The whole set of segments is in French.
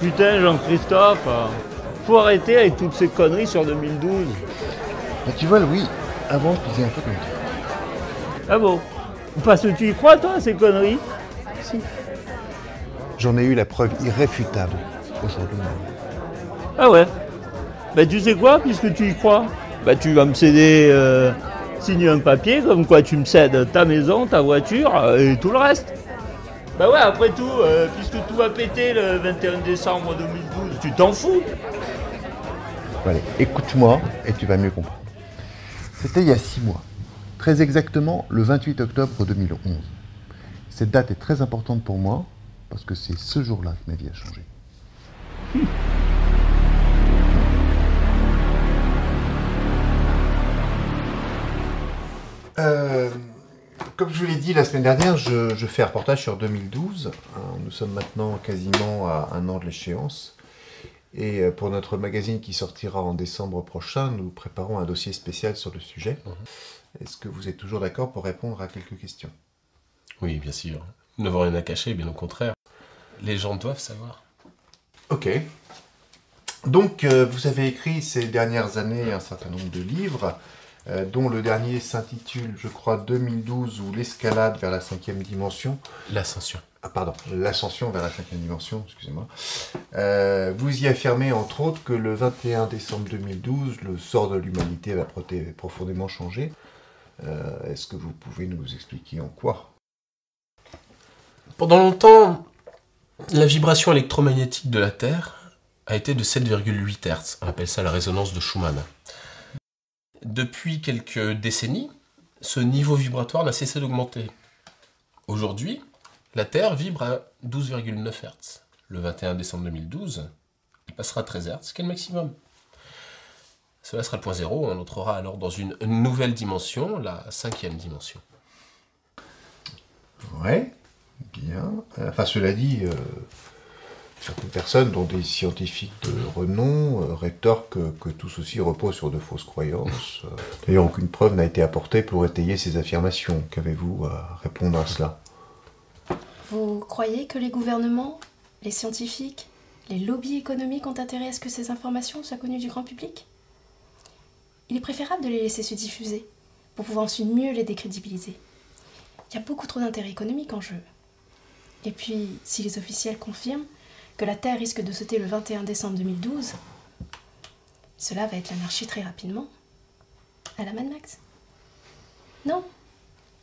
Putain, Jean-Christophe, faut arrêter avec toutes ces conneries sur 2012. Bah, tu vois, Louis, avant, je disais un peu comme toi. Ah bon? Parce que tu y crois, toi, à ces conneries? Si. J'en ai eu la preuve irréfutable aujourd'hui même. Ah ouais? Bah tu sais quoi, puisque tu y crois? Bah tu vas me céder, signer un papier, comme quoi tu me cèdes ta maison, ta voiture, et tout le reste. Bah ouais, après tout, puisque tout va péter le 21 décembre 2012, tu t'en fous? Bon, allez, écoute-moi et tu vas mieux comprendre. C'était il y a 6 mois, très exactement le 28 octobre 2011. Cette date est très importante pour moi, parce que c'est ce jour-là que ma vie a changé. Comme je vous l'ai dit la semaine dernière, je fais un reportage sur 2012. Nous sommes maintenant quasiment à 1 an de l'échéance. Et pour notre magazine qui sortira en décembre prochain, nous préparons un dossier spécial sur le sujet. Est-ce que vous êtes toujours d'accord pour répondre à quelques questions? Oui, bien sûr. Nous n'avons rien à cacher, bien au contraire. Les gens doivent savoir. Ok. Donc, vous avez écrit ces dernières années un certain nombre de livres, dont le dernier s'intitule, je crois, 2012 ou l'escalade vers la 5e dimension. L'ascension. Ah, pardon, l'ascension vers la 5e dimension, excusez-moi. Vous y affirmez, entre autres, que le 21 décembre 2012, le sort de l'humanité va profondément changer. Est-ce que vous pouvez nous expliquer en quoi? Pendant longtemps, la vibration électromagnétique de la Terre a été de 7,8 Hz. On appelle ça la résonance de Schumann. Depuis quelques décennies, ce niveau vibratoire n'a cessé d'augmenter. Aujourd'hui, la Terre vibre à 12,9 Hz. Le 21 décembre 2012, il passera à 13 Hz, qui est le maximum. Cela sera le point zéro, on entrera alors dans une nouvelle dimension, la 5e dimension. Ouais, bien. Enfin, cela dit, certaines personnes, dont des scientifiques de renom, rétorquent que tout ceci repose sur de fausses croyances. D'ailleurs, aucune preuve n'a été apportée pour étayer ces affirmations. Qu'avez-vous à répondre à cela? Vous croyez que les gouvernements, les scientifiques, les lobbies économiques ont intérêt à ce que ces informations soient connues du grand public? Il est préférable de les laisser se diffuser, pour pouvoir ensuite mieux les décrédibiliser. Il y a beaucoup trop d'intérêts économiques en jeu. Et puis, si les officiels confirment que la Terre risque de sauter le 21 décembre 2012, cela va être l'anarchie très rapidement. À la Mad Max. Non,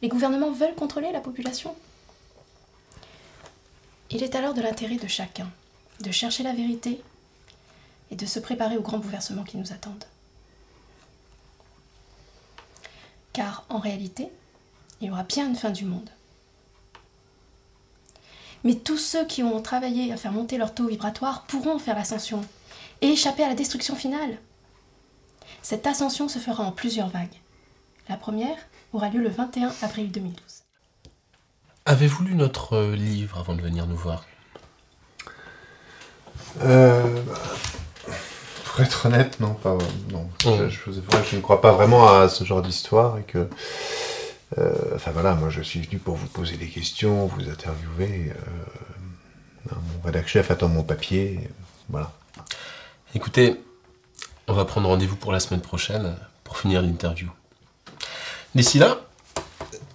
les gouvernements veulent contrôler la population. Il est alors de l'intérêt de chacun de chercher la vérité et de se préparer aux grands bouleversements qui nous attendent. Car en réalité, il y aura bien une fin du monde. Mais tous ceux qui ont travaillé à faire monter leur taux vibratoire pourront faire l'ascension et échapper à la destruction finale. Cette ascension se fera en plusieurs vagues. La première aura lieu le 21 avril 2012. Avez-vous lu notre livre avant de venir nous voir? Pour être honnête, non, pas non. Je ne crois pas vraiment à ce genre d'histoire et que... enfin voilà, moi je suis venu pour vous poser des questions, vous interviewer. Mon rédacteur chef attend mon papier, voilà. Écoutez, on va prendre rendez-vous pour la semaine prochaine pour finir l'interview. D'ici là,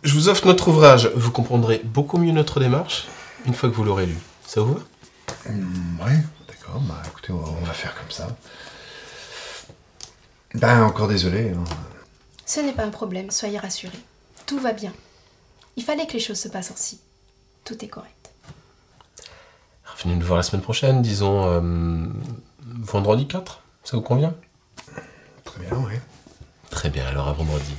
je vous offre notre ouvrage. Vous comprendrez beaucoup mieux notre démarche une fois que vous l'aurez lu. Ça vous va? Ouais, d'accord. Bah écoutez, on va faire comme ça. Ben, encore désolé. Hein. Ce n'est pas un problème, soyez rassurés. Tout va bien. Il fallait que les choses se passent ainsi. Tout est correct. Venez nous voir la semaine prochaine, disons vendredi 4. Ça vous convient? Très bien, oui. Très bien, alors à vendredi.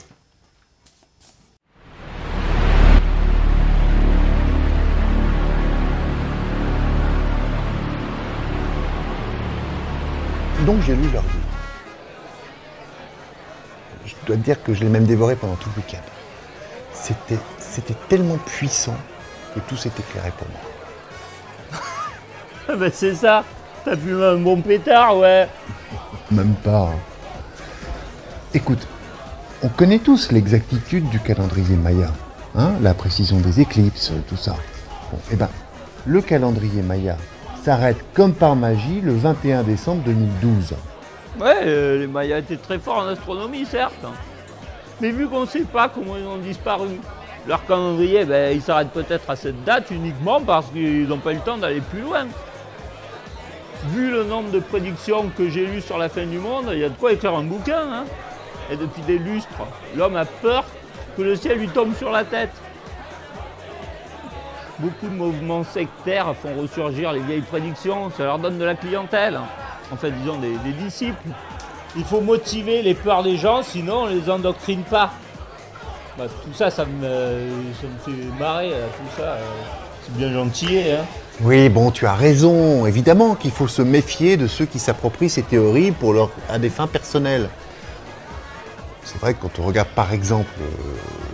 Donc j'ai lu leur livre. Je dois te dire que je l'ai même dévoré pendant tout le week-end. C'était tellement puissant que tout s'est éclairé pour moi. Ah ben c'est ça, t'as fumé un bon pétard, ouais. Même pas. Écoute, on connaît tous l'exactitude du calendrier Maya, hein, la précision des éclipses, tout ça. Bon, eh ben, le calendrier Maya s'arrête comme par magie le 21 décembre 2012. Ouais, les Mayas étaient très forts en astronomie, certes. Mais vu qu'on ne sait pas comment ils ont disparu, leur calendrier, il s'arrête peut-être à cette date uniquement parce qu'ils n'ont pas eu le temps d'aller plus loin. Vu le nombre de prédictions que j'ai lues sur la fin du monde, il y a de quoi écrire un bouquin. Hein. Et depuis des lustres, l'homme a peur que le ciel lui tombe sur la tête. Beaucoup de mouvements sectaires font ressurgir les vieilles prédictions, ça leur donne de la clientèle. En fait, disons des disciples. Il faut motiver les peurs des gens, sinon on ne les endoctrine pas. Tout ça, ça me fait marrer, tout ça. C'est bien gentil, hein. Oui, bon, tu as raison. Évidemment qu'il faut se méfier de ceux qui s'approprient ces théories à des fins personnelles. C'est vrai que quand on regarde par exemple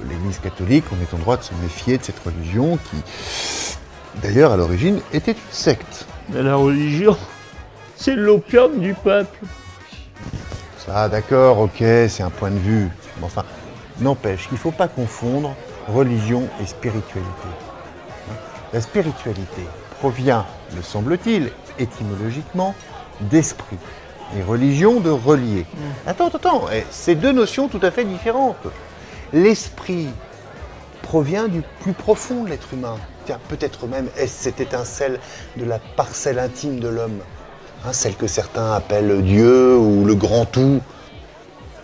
l'Église catholique, on est en droit de se méfier de cette religion qui, d'ailleurs, à l'origine, était une secte. Mais la religion, c'est l'opium du peuple. Ça, d'accord, ok, c'est un point de vue. Mais enfin, n'empêche qu'il ne faut pas confondre religion et spiritualité. La spiritualité provient, me semble-t-il, étymologiquement, d'esprit. Et religion de relier. Attends, c'est deux notions tout à fait différentes. L'esprit provient du plus profond de l'être humain. Tiens, peut-être même est-ce cette étincelle de la parcelle intime de l'homme, hein, celle que certains appellent Dieu ou le grand tout.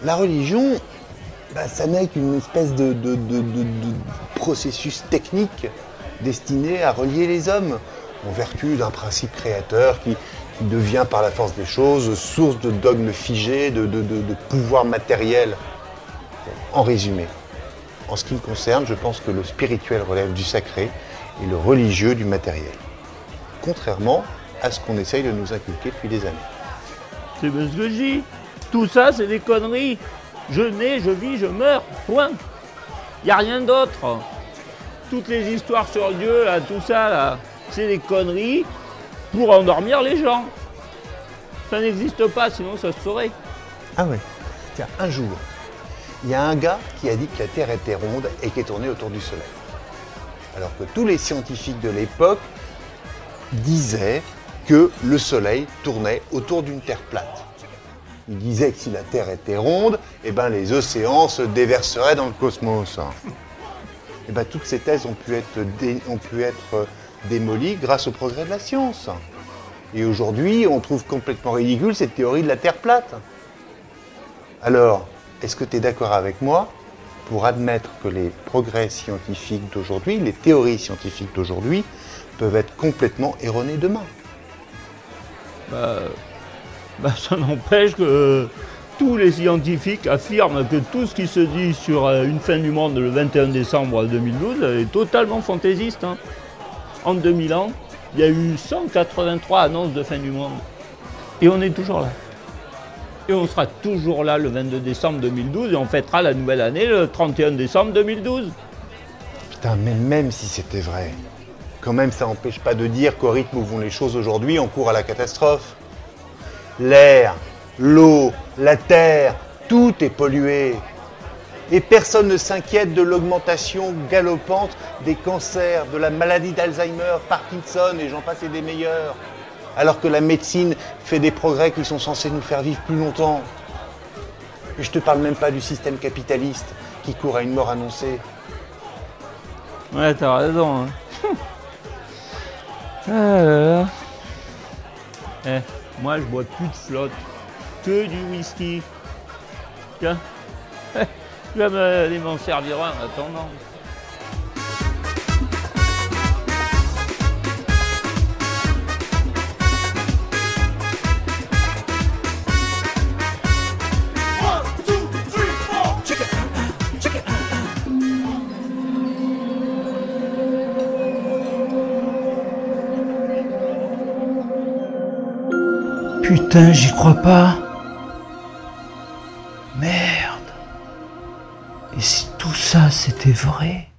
La religion, ça n'est qu'une espèce de processus technique destiné à relier les hommes en vertu d'un principe créateur qui devient par la force des choses source de dogmes figés, de pouvoir matériel. En résumé, en ce qui me concerne, je pense que le spirituel relève du sacré et le religieux du matériel. Contrairement à ce qu'on essaye de nous inculquer depuis des années. C'est bien ce que je dis. Tout ça, c'est des conneries. Je nais, je vis, je meurs. Point. Il n'y a rien d'autre. Toutes les histoires sur Dieu, là, tout ça, là, c'est des conneries pour endormir les gens. Ça n'existe pas, sinon ça se saurait. Ah ouais. Tiens, un jour, il y a un gars qui a dit que la Terre était ronde et qu'elle tournait autour du Soleil. Alors que tous les scientifiques de l'époque disaient que le Soleil tournait autour d'une Terre plate. Ils disaient que si la Terre était ronde, les océans se déverseraient dans le cosmos. Toutes ces thèses ont pu être démolies grâce au progrès de la science. Et aujourd'hui, on trouve complètement ridicule cette théorie de la Terre plate. Alors, est-ce que tu es d'accord avec moi pour admettre que les progrès scientifiques d'aujourd'hui, les théories scientifiques d'aujourd'hui, peuvent être complètement erronées demain? Ça n'empêche que tous les scientifiques affirment que tout ce qui se dit sur une fin du monde le 21 décembre 2012 est totalement fantaisiste. Hein. En 2000 ans, il y a eu 183 annonces de fin du monde. Et on est toujours là. Et on sera toujours là le 22 décembre 2012 et on fêtera la nouvelle année le 31 décembre 2012. Putain, mais même si c'était vrai, quand même ça n'empêche pas de dire qu'au rythme où vont les choses aujourd'hui, on court à la catastrophe. L'air, l'eau, la terre, tout est pollué. Et personne ne s'inquiète de l'augmentation galopante des cancers, de la maladie d'Alzheimer, Parkinson et j'en passe et des meilleurs. Alors que la médecine fait des progrès qui sont censés nous faire vivre plus longtemps. Et je te parle même pas du système capitaliste qui court à une mort annoncée. Ouais, t'as raison. Hein. Moi, je bois plus de flotte, que du whisky. Tiens, tu vas m'en servir un en attendant. Putain, j'y crois pas. Merde. Et si tout ça c'était vrai ?